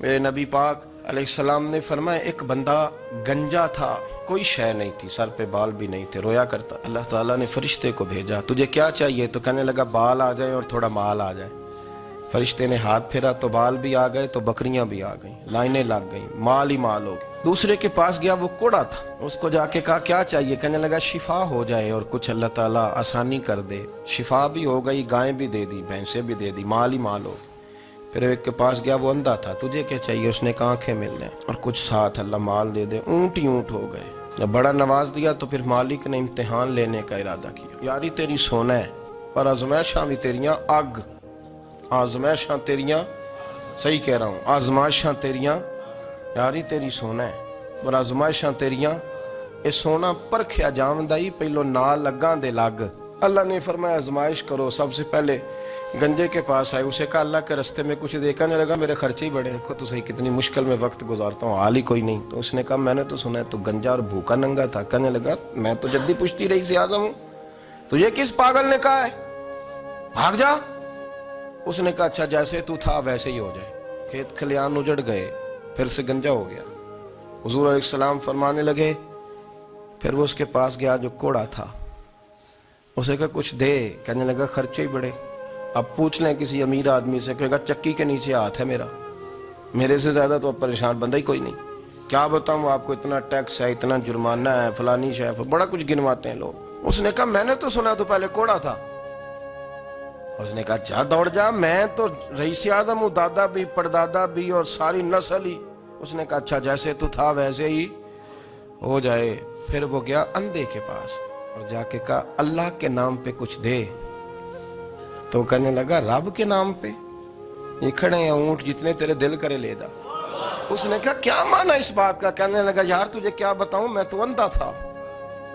میرے نبی پاک علیہ السلام نے فرمایا ایک بندہ گنجا تھا، کوئی شے نہیں تھی، سر پہ بال بھی نہیں تھے، رویا کرتا۔ اللہ تعالیٰ نے فرشتے کو بھیجا، تجھے کیا چاہیے؟ تو کہنے لگا بال آ جائیں اور تھوڑا مال آ جائے۔ فرشتے نے ہاتھ پھیرا تو بال بھی آ گئے تو بکریاں بھی آ گئیں، لائنیں لگ گئیں، مال ہی مال ہو گئے۔ دوسرے کے پاس گیا، وہ کوڑا تھا، اس کو جا کے کہا کیا چاہیے؟ کہنے لگا شفا ہو جائے اور کچھ اللہ تعالیٰ آسانی کر دے۔ شفا بھی ہو گئی، گائیں بھی دے دی، بھینسیں بھی دے دی، مال ہی مال ہو گئے۔ پھر ایک کے پاس گیا، وہ اندھا تھا، تجھے کیا چاہیے؟ اس نے کہا آنکھیں مل جائیں اور کچھ ساتھ اللہ مال دے دے۔ اونٹ ہی اونٹ ہو گئے۔ جب بڑا نواز دیا تو پھر مالک نے امتحان لینے کا ارادہ کیا، یاری تیری سونا ہے پر آزمائشاں بھی تیریاں اگ، آزمائشاں تیریاں، صحیح کہہ رہا ہوں، آزمائشاں تیریاں، یاری تیری سونا ہے پر آزمائشاں تیریاں، اے سونا پرکھیا جامدائی پہلو نال لگاں دے لگ۔ اللہ نے فرمایا آزمائش کرو۔ سب سے پہلے گنجے کے پاس آئے، اسے کہا اللہ کے رستے میں کچھ دے، کہنے لگا میرے خرچے ہی بڑے، دیکھو تو صحیح کتنی مشکل میں وقت گزارتا ہوں، حال ہی کوئی نہیں۔ تو اس نے کہا میں نے تو سنا ہے تو گنجا اور بھوکا ننگا تھا۔ کہنے لگا میں تو جدی پشتی رئیس اعظم ہوں، تجھے کس پاگل نے کہا ہے بھاگ جا؟ اس نے کہا اچھا جیسے تو تھا ویسے ہی ہو جائے۔ کھیت کھلیان اجڑ گئے، پھر سے گنجا ہو گیا۔ حضور علیہ السلام فرمانے لگے، پھر وہ اس کے پاس گیا جو کوڑا تھا، اسے کہا کچھ دے، کہنے لگا خرچے ہی بڑے۔ اب پوچھ لیں کسی امیر آدمی سے، کہے گا چکی کے نیچے ہاتھ ہے میرا، میرے سے زیادہ تو اب پریشان بندہ ہی کوئی نہیں، کیا بتاؤں آپ کو، اتنا ٹیکس ہے، اتنا جرمانہ ہے، فلانی شے، بڑا کچھ گنواتے ہیں لوگ۔ اس نے کہا میں نے تو سنا تو پہلے کوڑا تھا۔ اس نے کہا جا دوڑ جا، میں تو رئیس اعظم ہوں، دادا بھی پردادا بھی اور ساری نسل ہی۔ اس نے کہا اچھا جیسے تو تھا ویسے ہی ہو جائے۔ پھر وہ گیا اندھے کے پاس اور جا کے کہا اللہ کے نام پہ کچھ دے۔ تو کہنے لگا رب کے نام پہ؟ یہ کھڑے ہیں اونٹ جتنے تیرے دل کرے لے جا۔ اس نے کہا کیا معنی اس بات کا؟ کہنے لگا یار تجھے کیا بتاؤں، میں تو اندھا تھا،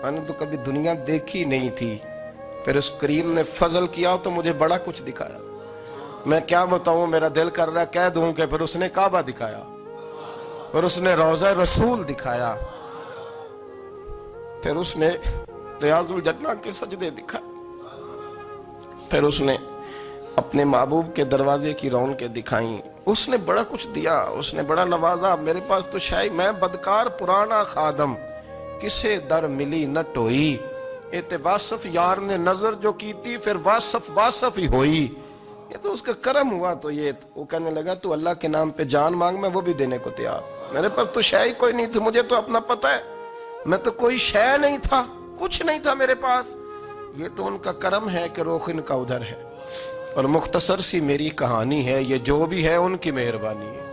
میں نے تو کبھی دنیا دیکھی نہیں تھی، پھر اس کریم نے فضل کیا تو مجھے بڑا کچھ دکھایا، میں کیا بتاؤں، میرا دل کر رہا ہے کہہ دوں کہ پھر اس نے کعبہ دکھایا، پھر اس نے روضہ رسول دکھایا، پھر اس نے ریاض الجنہ کے سجدے دکھائے، پھر اس نے اپنے محبوب کے دروازے کی رونقیں دکھائیں، اس نے بڑا کچھ دیا، اس نے بڑا نوازا۔ میرے پاس تو شاید میں بدکار پرانا خادم، کسے در ملی نہ ٹوئی، اے واصف یار نے نظر جو کی تھی پھر واصف ہی ہوئی۔ یہ تو اس کا کرم ہوا۔ تو یہ وہ کہنے لگا تو اللہ کے نام پہ جان مانگ، میں وہ بھی دینے کو تیار، میرے پاس تو شے ہی کوئی نہیں تھی، مجھے تو اپنا پتہ ہے، میں تو کوئی شے نہیں تھا، کچھ نہیں تھا میرے پاس۔ یہ تو ان کا کرم ہے کہ رخ ان کا ادھر ہے، اور مختصر سی میری کہانی ہے، یہ جو بھی ہے ان کی مہربانی ہے۔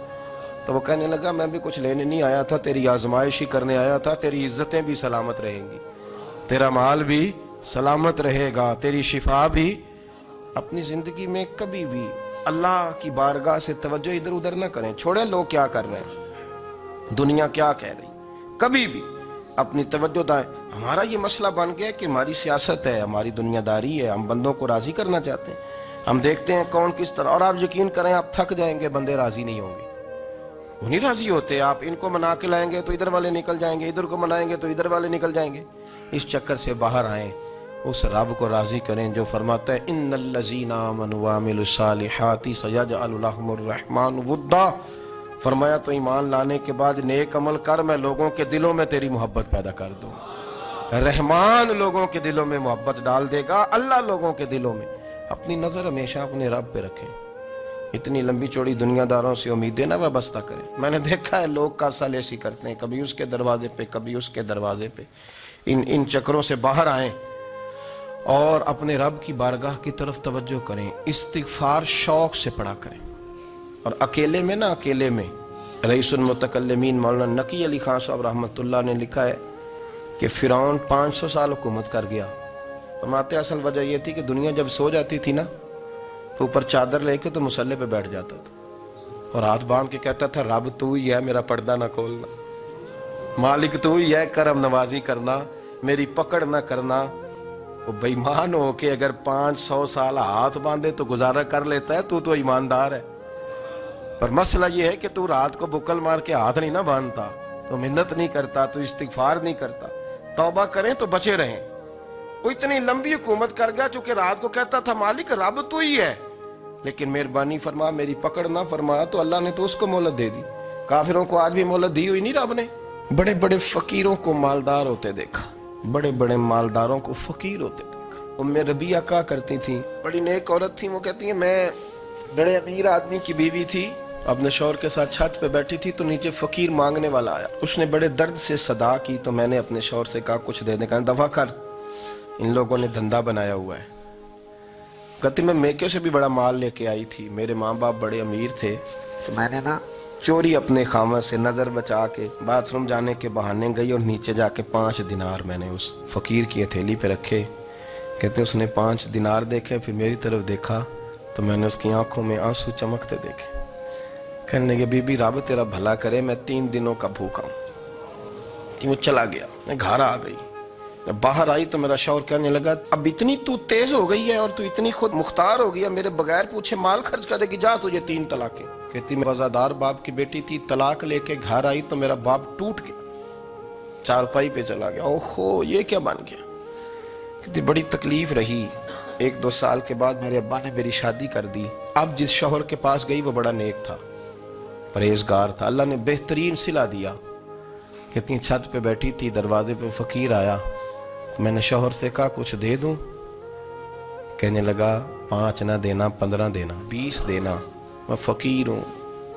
تو وہ کہنے لگا میں بھی کچھ لینے نہیں آیا تھا، تیری آزمائش ہی کرنے آیا تھا، تیری عزتیں بھی سلامت رہیں گی، تیرا مال بھی سلامت رہے گا، تیری شفا بھی۔ اپنی زندگی میں کبھی بھی اللہ کی بارگاہ سے توجہ ادھر ادھر نہ کریں، چھوڑیں لوگ کیا کر رہے ہیں، دنیا کیا کہہ رہی، کبھی بھی اپنی توجہ دائیں۔ ہمارا یہ مسئلہ بن گیا کہ ہماری سیاست ہے، ہماری دنیا داری ہے، ہم بندوں کو راضی کرنا چاہتے ہیں، ہم دیکھتے ہیں کون کس طرح، اور آپ یقین کریں آپ تھک جائیں گے، بندے راضی نہیں ہوں گے، وہ نہیں راضی ہوتے، آپ ان کو منا کے لائیں گے تو ادھر والے نکل جائیں گے، ادھر کو منائیں گے تو ادھر والے نکل جائیں گے۔ اس چکر سے باہر آئیں، اس رب کو راضی کریں جو فرماتا ہے ان الذین آمنوا وعملوا الصالحات سیجعل لهم الرحمن ودا۔ فرمایا تو ایمان لانے کے بعد نیک عمل کر، میں لوگوں کے دلوں میں تیری محبت پیدا کر دوں، رحمان لوگوں کے دلوں میں محبت ڈال دے گا، اللہ لوگوں کے دلوں میں۔ اپنی نظر ہمیشہ اپنے رب پہ رکھیں، اتنی لمبی چوڑی دنیا داروں سے امیدیں نہ وابستہ کریں۔ میں نے دیکھا ہے لوگ کاسا لیسی کرتے ہیں، کبھی اس کے دروازے پہ کبھی اس کے دروازے پہ، ان چکروں سے باہر آئیں اور اپنے رب کی بارگاہ کی طرف توجہ کریں، استغفار شوق سے پڑھا کریں، اور اکیلے میں نہ، اکیلے میں۔ رئیس المتکلمین مولانا نقی علی خان صاحب رحمۃ اللہ نے لکھا ہے کہ فرعون 500 سال حکومت کر گیا، فرماتے اصل وجہ یہ تھی کہ دنیا جب سو جاتی تھی نا تو اوپر چادر لے کے تو مصلے پہ بیٹھ جاتا تھا اور ہاتھ باندھ کے کہتا تھا رب تو ہی ہے، میرا پردہ نہ کھولنا، مالک تو ہی ہے، کرم نوازی کرنا، میری پکڑ نہ کرنا۔ وہ بے ایمان ہو کے اگر 500 سال ہاتھ باندھے تو گزارا کر لیتا ہے، تو ایماندار ہے، پر مسئلہ یہ ہے کہ تو رات کو بکل مار کے ہاتھ نہیں نہ باندھتا، تو منت نہیں کرتا، تو استغفار نہیں کرتا۔ توبہ کریں تو بچے رہیں۔ وہ اتنی لمبی حکومت کر گیا چونکہ رات کو کہتا تھا مالک رب تو ہی ہے، لیکن مہربانی فرما میری پکڑ نہ فرمایا تو اللہ نے تو اس کو مہلت دے دی. کافروں کو آج بھی مہلت دی ہوئی نہیں رب نے. بڑے بڑے فقیروں کو مالدار ہوتے دیکھا, بڑے بڑے مالداروں کو فقیر ہوتے دیکھا. ام ربیعہ کہا کرتی تھی, بڑی نیک عورت تھی, وہ کہتی ہیں میں بڑے امیر آدمی کی بیوی تھی, اپنے شوہر کے ساتھ چھت پہ بیٹھی تھی تو نیچے فقیر مانگنے والا آیا. اس نے بڑے درد سے صدا کی تو میں نے اپنے شوہر سے کہا کچھ دے دیں. کہا دفع کر, ان لوگوں نے دھندا بنایا ہوا ہے. کہتی میں میکے سے بھی بڑا مال لے کے آئی تھی, میرے ماں باپ بڑے امیر تھے تو میں نے نا چوری اپنے خامد سے نظر بچا کے باتھ روم جانے کے بہانے گئی اور نیچے جا کے 5 دینار میں نے اس فقیر کی ہتھیلی پہ رکھے. کہتے اس نے 5 دینار دیکھے, پھر میری طرف دیکھا تو میں نے اس کی آنکھوں میں آنسو چمکتے دیکھے. کہنے لگے بی بی رب تیرا بھلا کرے, میں 3 دنوں کا بھوکا ہوں. کہ وہ چلا گیا, میں گھر آ گئی. جب باہر آئی تو میرا شوہر کہنے لگا اب اتنی تو تیز ہو گئی ہے اور تو اتنی خود مختار ہو گئی ہے, میرے بغیر پوچھے مال خرچ کرے گی, جا تجھے 3 طلاقیں. کہتی میں وفادار باپ کی بیٹی تھی, طلاق لے کے گھر آئی تو میرا باپ ٹوٹ گیا, چارپائی پہ چلا گیا. اوہو یہ کیا بن گیا. کہتی بڑی تکلیف رہی. 1-2 سال کے بعد میرے ابا نے میری شادی کر دی. اب جس شوہر کے پاس گئی وہ بڑا نیک تھا, پرہیزگار تھا, اللہ نے بہترین صلہ دیا. کہتی چھت پہ بیٹھی تھی, دروازے پہ فقیر آیا, میں نے شوہر سے کہا کچھ دے دوں. کہنے لگا 5 نہ دینا, 15 دینا, 20 دینا, میں فقیر ہوں,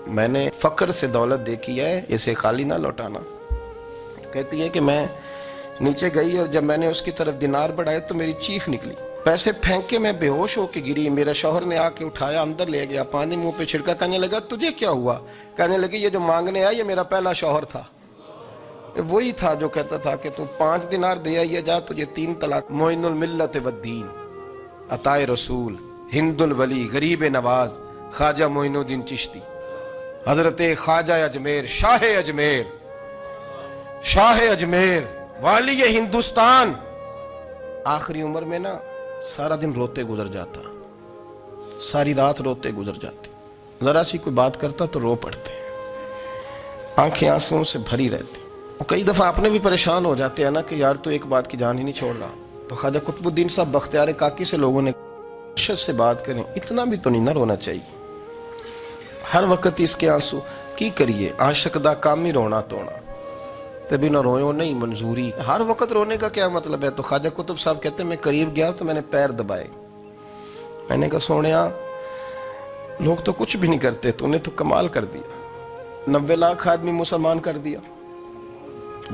میں نے فقر سے دولت دیکھی ہے, اسے خالی نہ لوٹانا. کہتی ہے کہ میں نیچے گئی اور جب میں نے اس کی طرف دینار بڑھائے تو میری چیخ نکلی, پیسے پھینک کے میں بے ہوش ہو کے گری. میرا شوہر نے آ کے اٹھایا, اندر لے گیا, پانی منہ پہ چھڑکا. کہنے لگا تجھے کیا ہوا. کہنے لگی یہ جو مانگنے آیا یہ میرا پہلا شوہر تھا, وہی تھا جو کہتا تھا کہ تو 5 دینار دے آئیے جا, تجھے 3 طلاق. معین الملت والدین, عطائے رسول, ہند الولی, غریب نواز, خواجہ معین الدین چشتی, حضرت خواجہ اجمیر, شاہ اجمیر, والی ہندوستان. آخری عمر میں نا سارا دن روتے گزر جاتا, ساری رات روتے گزر جاتے, ذرا سی کوئی بات کرتا تو رو پڑتے, آنکھیں آنسوں سے بھری رہتی. کئی دفعہ اپنے بھی پریشان ہو جاتے ہیں نا کہ یار تو ایک بات کی جان ہی نہیں چھوڑ رہا. تو خواجہ قطب الدین صاحب بختیار کاکی سے لوگوں نے شد سے بات کریں, اتنا بھی تو نہیں نہ رونا چاہیے. ہر وقت اس کے آنسو کی کریے, عاشق دا کام ہی رونا تونا, تبھی نہ روئے نہیں منظوری. ہر وقت رونے کا کیا مطلب ہے. تو خواجہ قطب صاحب کہتے ہیں میں قریب گیا تو میں نے پیر دبائے, میں نے کہا سونیا لوگ تو کچھ بھی نہیں کرتے, تو نے تو کمال کر دیا. 90 لاکھ آدمی مسلمان کر دیا,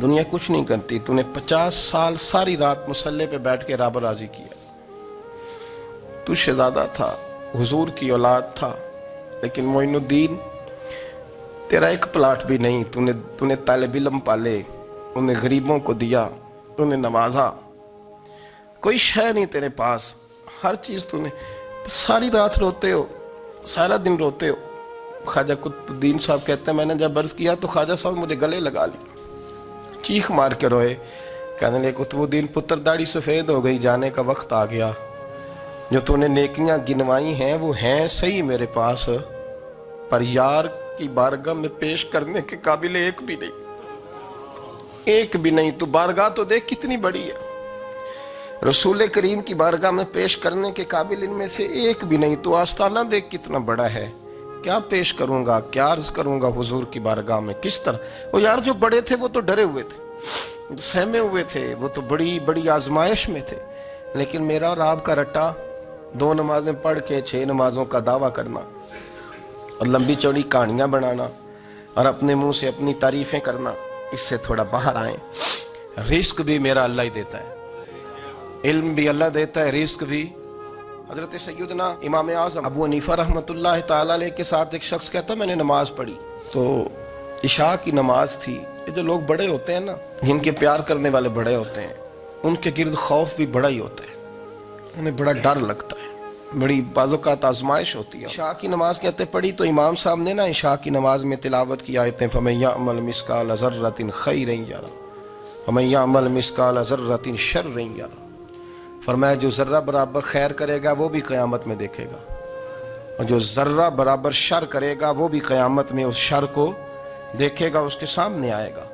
دنیا کچھ نہیں کرتی. تو نے 50 سال ساری رات مصلے پہ بیٹھ کے رب راضی کیا. تو شہزادہ تھا, حضور کی اولاد تھا, لیکن معین الدین تیرا ایک پلاٹ بھی نہیں. تو نے طالب علم پالے, انہیں غریبوں کو دیا, انہیں نوازا, کوئی شے نہیں تیرے پاس, ہر چیز تو نے. ساری رات روتے ہو, سارا دن روتے ہو. خواجہ قطب الدین صاحب کہتے ہیں میں نے جب عرض کیا تو خواجہ صاحب مجھے گلے لگا لی, چیخ مار کے روئے. کہنے لگے قطب الدین پتر داڑھی سفید ہو گئی, جانے کا وقت آ گیا. جو تو نے نیکیاں گنوائی ہیں وہ ہیں صحیح میرے پاس, پر یار کی بارگاہ میں پیش کرنے کے قابل ایک بھی نہیں, ایک بھی نہیں. تو بارگاہ تو دیکھ کتنی بڑی ہے, رسول کریم کی بارگاہ میں پیش کرنے کے قابل ان میں سے ایک بھی نہیں. تو آستانہ دیکھ کتنا بڑا ہے, کیا پیش کروں گا, کیا عرض کروں گا حضور کی بارگاہ میں, کس طرح. وہ یار جو بڑے تھے وہ تو ڈرے ہوئے تھے, سہمے ہوئے تھے, وہ تو بڑی بڑی آزمائش میں تھے. لیکن میرا اور آپ کا رٹا 2 نمازیں پڑھ کے 6 نمازوں کا دعویٰ کرنا اور لمبی چوڑی کہانیاں بنانا اور اپنے منہ سے اپنی تعریفیں کرنا, اس سے تھوڑا باہر آئیں. رزق بھی میرا اللہ ہی دیتا ہے, علم بھی اللہ دیتا ہے, رزق بھی. حضرت سیدنا امام اعظم ابو حنیفہ رحمۃ اللہ تعالیٰ علیہ کے ساتھ ایک شخص کہتا میں نے نماز پڑھی تو عشاء کی نماز تھی. یہ جو لوگ بڑے ہوتے ہیں نا, جن کے پیار کرنے والے بڑے ہوتے ہیں, ان کے گرد خوف بھی بڑا ہی ہوتا ہے, انہیں بڑا ڈر لگتا ہے, بڑی بعض اوقات آزمائش ہوتی ہے. عشاء کی نماز کہتے پڑھی تو امام صاحب نے نا عشاء کی نماز میں تلاوت کی آیتیں فَمَن يَعْمَلْ مِثْقَالَ ذَرَّةٍ خَيْرًا يَرَهُ وَمَن يَعْمَلْ مِثْقَالَ ذَرَّةٍ شَرًّا يَرَهُ. فرمایا جو ذرہ برابر خیر کرے گا وہ بھی قیامت میں دیکھے گا, اور جو ذرہ برابر شر کرے گا وہ بھی قیامت میں اس شر کو دیکھے گا, اس کے سامنے آئے گا.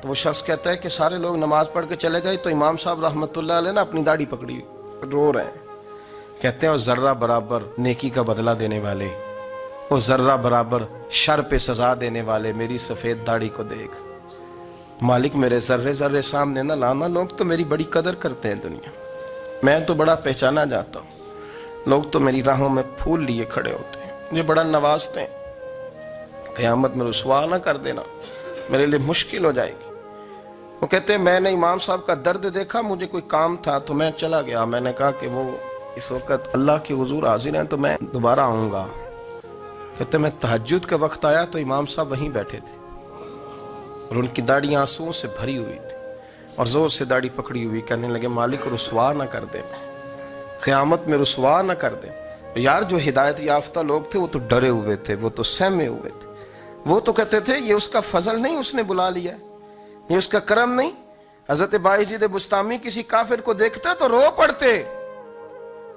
تو وہ شخص کہتا ہے کہ سارے لوگ نماز پڑھ کے چلے گئے تو امام صاحب رحمۃ اللہ علیہ نے اپنی داڑھی پکڑی, رو رہے ہیں. کہتے ہیں وہ ذرہ برابر نیکی کا بدلہ دینے والے، وہ ذرہ برابر شر پہ سزا دینے والے، میری سفید داڑھی کو دیکھ مالک، میرے ذرے ذرے سامنے نہ لانا، لوگ تو میری بڑی قدر کرتے ہیں دنیا، میں تو بڑا پہچانا جاتا ہوں، لوگ تو میری راہوں میں پھول لیے کھڑے ہوتے ہیں، مجھے بڑا نوازتے ہیں، قیامت میں رسوا نہ کر دینا، میرے لیے مشکل ہو جائے گی۔ وہ کہتے ہیں میں نے امام صاحب کا درد دیکھا، مجھے کوئی کام تھا تو میں چلا گیا، میں نے کہا کہ وہ اس وقت اللہ کے حضور حاضر ہیں تو میں دوبارہ آؤں گا۔ کہتے ہیں میں تہجد کے وقت آیا تو امام صاحب وہیں بیٹھے تھے اور ان کی داڑھی آنسوؤں سے بھری ہوئی تھی اور زور سے داڑھی پکڑی ہوئی، کہنے لگے مالک رسوا نہ کر دیں، قیامت میں رسوا نہ کر دیں۔ یار جو ہدایت یافتہ لوگ تھے وہ تو ڈرے ہوئے تھے، وہ تو سہمے ہوئے تھے، وہ تو کہتے تھے یہ اس کا فضل نہیں، اس نے بلا لیا، یہ اس کا کرم نہیں۔ حضرت باعزید بستامی کسی کافر کو دیکھتے تو رو پڑتے،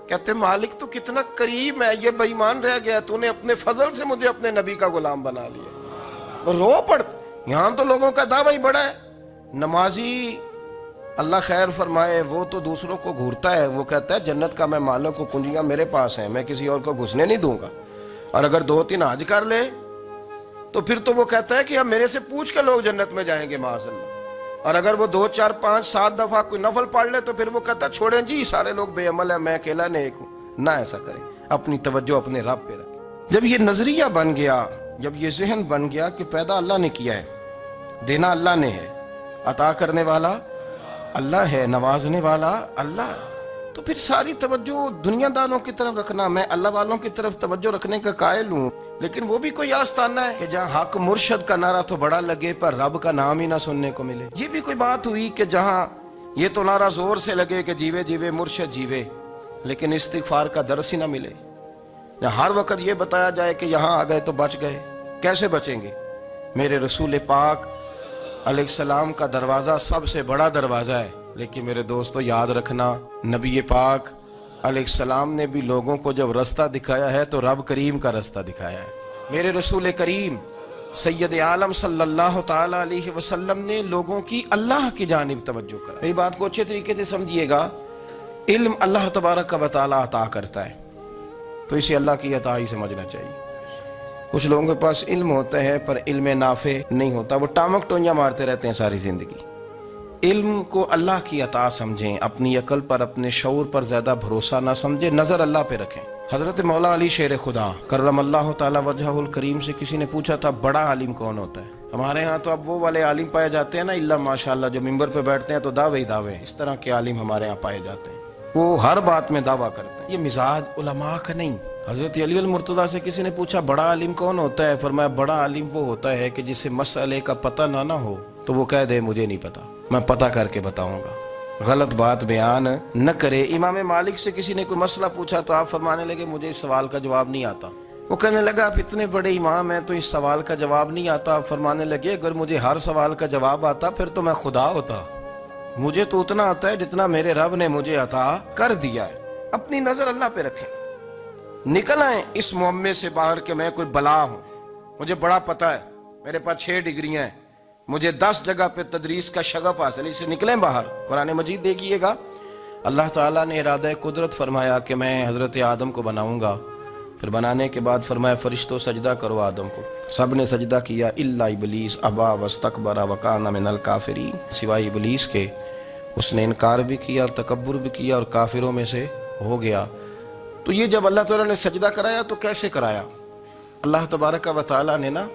کہتے مالک تو کتنا کریم ہے، یہ بے ایمان رہ گیا، تو نے اپنے فضل سے مجھے اپنے نبی کا غلام بنا لیا، رو پڑتے۔ یہاں تو لوگوں کا دعویٰ ہی بڑا ہے، نمازی اللہ خیر فرمائے وہ تو دوسروں کو گھورتا ہے، وہ کہتا ہے جنت کا میں مالک کو کنجیاں میرے پاس ہیں، میں کسی اور کو گھسنے نہیں دوں گا، اور اگر 2-3 حج کر لے تو پھر تو وہ کہتا ہے کہ اب میرے سے پوچھ کے لوگ جنت میں جائیں گے معاذ اللہ، اور اگر وہ 2 4 5 7 دفعہ کوئی نفل پڑھ لے تو پھر وہ کہتا ہے چھوڑیں جی سارے لوگ بے عمل ہیں، میں اکیلا نیک ہوں۔ نہ ایسا کریں، اپنی توجہ اپنے رب پہ رکھیں۔ جب یہ نظریہ بن گیا، جب یہ ذہن بن گیا کہ پیدا اللہ نے کیا ہے، دینا اللہ نے ہے، عطا کرنے والا اللہ ہے، نوازنے والا اللہ ہے، تو پھر ساری توجہ دنیا داروں کی طرف رکھنا، میں اللہ والوں کی طرف توجہ رکھنے کا قائل ہوں، لیکن وہ بھی کوئی آستانہ ہے کہ جہاں حق مرشد کا نعرہ تو بڑا لگے پر رب کا نام ہی نہ سننے کو ملے۔ یہ بھی کوئی بات ہوئی کہ جہاں یہ تو نعرہ زور سے لگے کہ جیوے جیوے مرشد جیوے، لیکن استغفار کا درس ہی نہ ملے، جہاں ہر وقت یہ بتایا جائے کہ یہاں آ گئے تو بچ گئے، کیسے بچیں گے؟ میرے رسول پاک علیہ السلام کا دروازہ سب سے بڑا دروازہ ہے، لیکن میرے دوستو یاد رکھنا نبی پاک علیہ السلام نے بھی لوگوں کو جب رستہ دکھایا ہے تو رب کریم کا رستہ دکھایا ہے۔ میرے رسول کریم سید عالم صلی اللہ تعالی علیہ وسلم نے لوگوں کی اللہ کی جانب توجہ کرا۔ میری بات کو اچھے طریقے سے سمجھیے گا، علم اللہ تبارک و تعالی عطا کرتا ہے تو اسے اللہ کی عطا ہی سمجھنا چاہیے۔ کچھ لوگوں کے پاس علم ہوتا ہے پر علم نافع نہیں ہوتا، وہ ٹامک ٹونیاں مارتے رہتے ہیں ساری زندگی۔ علم کو اللہ کی عطا سمجھیں، اپنی عقل پر اپنے شعور پر زیادہ بھروسہ نہ سمجھیں، نظر اللہ پہ رکھیں۔ حضرت مولا علی شیر خدا کرم اللہ تعالی وجہہ الکریم سے کسی نے پوچھا تھا بڑا عالم کون ہوتا ہے؟ ہمارے ہاں تو اب وہ والے عالم پائے جاتے ہیں نا اللہ ماشاءاللہ، جو ممبر پہ بیٹھتے ہیں تو دعوے ہی دعوے، اس طرح کے عالم ہمارے ہاں پائے جاتے ہیں، وہ ہر بات میں دعویٰ کرتے ہیں۔ یہ مزاج علماء کا نہیں۔ حضرت علی المرتضیٰ سے کسی نے پوچھا بڑا عالم کون ہوتا ہے؟ فرمایا بڑا عالم وہ ہوتا ہے کہ جسے مسئلے کا پتہ نہ ہو تو وہ کہہ دے مجھے نہیں پتا، میں پتہ کر کے بتاؤں گا، غلط بات بیان نہ کرے۔ امام مالک سے کسی نے کوئی مسئلہ پوچھا تو آپ فرمانے لگے مجھے اس سوال کا جواب نہیں آتا۔ وہ کہنے لگا آپ اتنے بڑے امام ہیں تو اس سوال کا جواب نہیں آتا؟ آپ فرمانے لگے اگر مجھے ہر سوال کا جواب آتا پھر تو میں خدا ہوتا، مجھے تو اتنا آتا ہے جتنا میرے رب نے مجھے عطا کر دیا ہے۔ اپنی نظر اللہ پہ رکھیں، نکل آئیں اس معمے سے باہر کہ میں کوئی بلا ہوں، مجھے بڑا پتہ ہے، میرے پاس 6 ڈگریاں ہیں، مجھے 10 جگہ پہ تدریس کا شغف حاصل ہے، اس سے نکلیں باہر۔ قرآن مجید دیکھیے گا، اللہ تعالیٰ نے ارادہ قدرت فرمایا کہ میں حضرت آدم کو بناؤں گا، پھر بنانے کے بعد فرمایا فرشتوں سجدہ کرو آدم کو، سب نے سجدہ کیا الا ابلیس ابا واستکبر وکان من الکافرین، سوائے ابلیس کے، اس نے انکار بھی کیا، تکبر بھی کیا اور کافروں میں سے ہو گیا۔ تو یہ جب اللہ تعالیٰ نے سجدہ کرایا تو کیسے کرایا؟ اللہ تبارک و تعالیٰ نے نا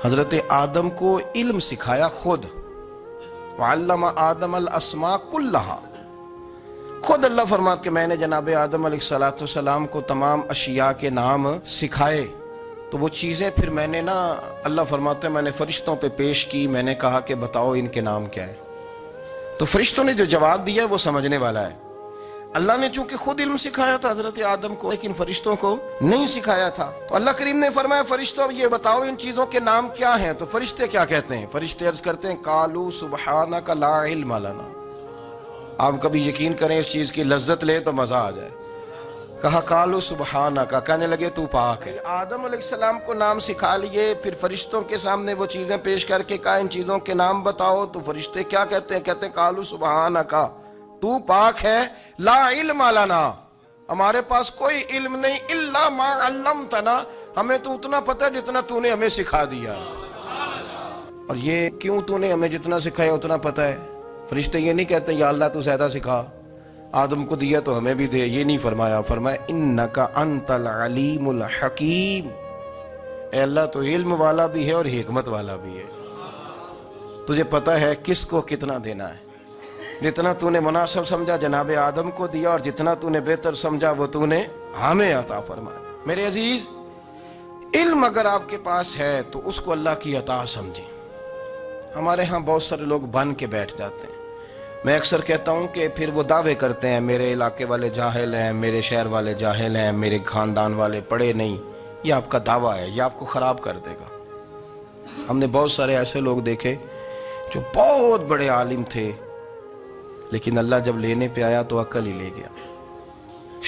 حضرت آدم کو علم سکھایا خود، وعلم آدم الاسماء کلہا، خود اللہ فرماتا کہ میں نے جناب آدم علیہ السلام کو تمام اشیاء کے نام سکھائے، تو وہ چیزیں پھر میں نے نا اللہ فرماتے میں نے فرشتوں پہ پیش کی، میں نے کہا کہ بتاؤ ان کے نام کیا ہے، تو فرشتوں نے جو جواب دیا وہ سمجھنے والا ہے۔ اللہ نے چونکہ خود علم سکھایا تھا حضرت آدم کو لیکن فرشتوں کو نہیں سکھایا تھا، تو اللہ کریم نے فرمایا فرشتوں یہ بتاؤ ان چیزوں کے نام کیا ہیں، تو فرشتے کیا کہتے ہیں؟ فرشتے عرض کرتے ہیں قالوا سبحانک لا علم لنا۔ آپ کبھی یقین کریں اس چیز کی لذت لے تو مزہ آ جائے، کہا قالوا سبحانک، کہنے لگے تو پاک ہے۔ آدم علیہ السلام کو نام سکھا لیے، پھر فرشتوں کے سامنے وہ چیزیں پیش کر کے کہا ان چیزوں کے نام بتاؤ، تو فرشتے کیا کہتے ہیں؟ کہتے ہیں قالوا سبحانک، تو پاک ہے، لا علم لنا، ہمارے پاس کوئی علم نہیں، الا ما علمتنا، ہمیں تو اتنا پتہ جتنا تو نے ہمیں سکھا دیا۔ اور یہ کیوں تو نے ہمیں جتنا سکھایا اتنا پتہ ہے؟ فرشتے یہ نہیں کہتے یا اللہ تو زیادہ سکھا، آدم کو دیا تو ہمیں بھی دے، یہ نہیں فرمایا، فرمایا انک انت العلیم الحکیم، اے اللہ تو علم والا بھی ہے اور حکمت والا بھی ہے، تجھے پتہ ہے کس کو کتنا دینا ہے، جتنا تو نے مناسب سمجھا جناب آدم کو دیا، اور جتنا تو نے بہتر سمجھا وہ تو نے ہمیں عطا فرمایا۔ میرے عزیز، علم اگر آپ کے پاس ہے تو اس کو اللہ کی عطا سمجھیں۔ ہمارے ہاں بہت سارے لوگ بن کے بیٹھ جاتے ہیں، میں اکثر کہتا ہوں کہ پھر وہ دعوے کرتے ہیں میرے علاقے والے جاہل ہیں، میرے شہر والے جاہل ہیں، میرے خاندان والے پڑھے نہیں۔ یہ آپ کا دعویٰ ہے، یہ آپ کو خراب کر دے گا۔ ہم نے بہت سارے ایسے لوگ دیکھے جو بہت بڑے عالم تھے، لیکن اللہ جب لینے پہ آیا تو عقل ہی لے گیا،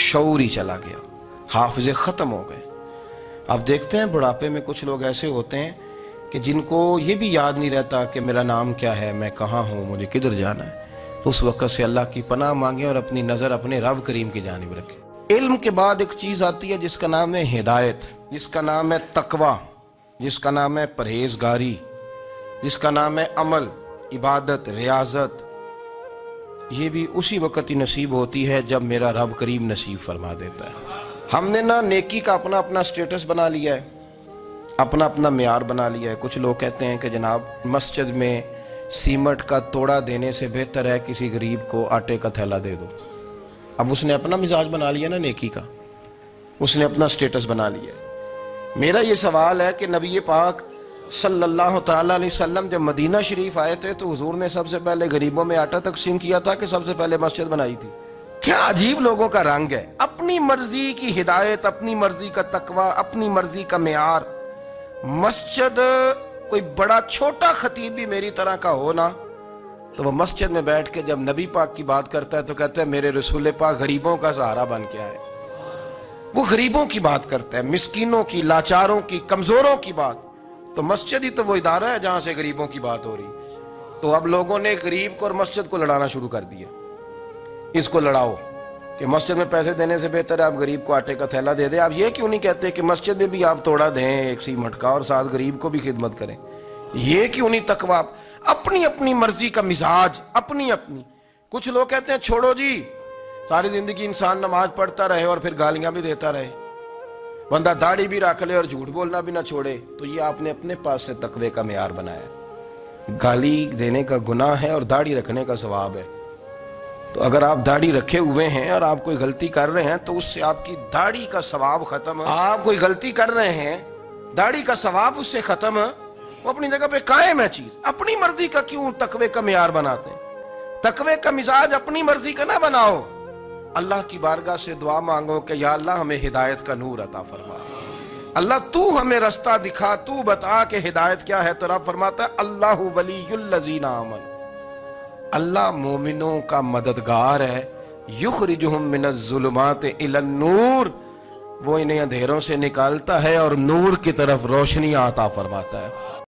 شعور ہی چلا گیا، حافظے ختم ہو گئے۔ آپ دیکھتے ہیں بڑھاپے میں کچھ لوگ ایسے ہوتے ہیں کہ جن کو یہ بھی یاد نہیں رہتا کہ میرا نام کیا ہے، میں کہاں ہوں، مجھے کدھر جانا ہے۔ تو اس وقت سے اللہ کی پناہ مانگیں اور اپنی نظر اپنے رب کریم کی جانب رکھیں۔ علم کے بعد ایک چیز آتی ہے جس کا نام ہے ہدایت، جس کا نام ہے تقوی، جس کا نام ہے پرہیزگاری، جس کا نام ہے عمل، عبادت، ریاضت۔ یہ بھی اسی وقت ہی نصیب ہوتی ہے جب میرا رب کریم نصیب فرما دیتا ہے۔ ہم نے نہ نیکی کا اپنا اپنا سٹیٹس بنا لیا ہے، اپنا اپنا معیار بنا لیا ہے۔ کچھ لوگ کہتے ہیں کہ جناب مسجد میں سیمٹ کا توڑا دینے سے بہتر ہے کسی غریب کو آٹے کا تھیلا دے دو۔ اب اس نے اپنا مزاج بنا لیا نا نیکی کا، اس نے اپنا سٹیٹس بنا لیا ہے۔ میرا یہ سوال ہے کہ نبی پاک صلی اللہ تعالیٰ علیہ وسلم جب مدینہ شریف آئے تھے تو حضور نے سب سے پہلے غریبوں میں آٹا تقسیم کیا تھا کہ سب سے پہلے مسجد بنائی تھی؟ کیا عجیب لوگوں کا رنگ ہے، اپنی مرضی کی ہدایت، اپنی مرضی کا تقوی، اپنی مرضی کا معیار۔ مسجد کوئی بڑا چھوٹا خطیب بھی میری طرح کا ہو نا، تو وہ مسجد میں بیٹھ کے جب نبی پاک کی بات کرتا ہے تو کہتا ہے میرے رسول پاک غریبوں کا سہارا بن کے آئے۔ وہ غریبوں کی بات کرتا ہے، مسکینوں کی، لاچاروں کی، کمزوروں کی بات۔ تو مسجد ہی تو وہ ادارہ ہے جہاں سے غریبوں کی بات ہو رہی۔ تو اب لوگوں نے غریب کو اور مسجد کو لڑانا شروع کر دیا، اس کو لڑاؤ کہ مسجد میں پیسے دینے سے بہتر ہے آپ غریب کو آٹے کا تھیلا دے دیں۔ آپ یہ کیوں نہیں کہتے کہ مسجد میں بھی آپ توڑا دیں ایک سیمٹ کا اور ساتھ غریب کو بھی خدمت کریں؟ یہ کیوں نہیں تقویٰ؟ اپنی اپنی مرضی کا مزاج، اپنی اپنی۔ کچھ لوگ کہتے ہیں چھوڑو جی، ساری زندگی انسان نماز پڑھتا رہے اور پھر گالیاں بھی دیتا رہے، بندہ داڑھی بھی رکھ لے اور جھوٹ بولنا بھی نہ چھوڑے۔ تو یہ آپ نے اپنے پاس سے تقوی کا معیار بنایا۔ گالی دینے کا گناہ ہے اور داڑھی رکھنے کا ثواب ہے۔ تو اگر آپ داڑھی رکھے ہوئے ہیں اور آپ کوئی غلطی کر رہے ہیں تو اس سے آپ کی داڑھی کا ثواب ختم ہے۔ آپ کوئی غلطی کر رہے ہیں، داڑھی کا ثواب اس سے ختم ہے، وہ اپنی جگہ پہ قائم ہے چیز۔ اپنی مرضی کا کیوں تقوی کا معیار بناتے ہیں؟ تقوی کا مزاج اپنی مرضی کا نہ بناؤ۔ اللہ کی بارگاہ سے دعا مانگو کہ یا اللہ ہمیں ہدایت کا نور عطا فرما، اللہ تو ہمیں رستہ دکھا، تو بتا کہ ہدایت کیا ہے۔ تو رب فرماتا ہے اللہ ولی الذین آمنوا، اللہ مومنوں کا مددگار ہے، یخرجہم من الظلمات الی النور، وہ انہیں اندھیروں سے نکالتا ہے اور نور کی طرف روشنی عطا فرماتا ہے۔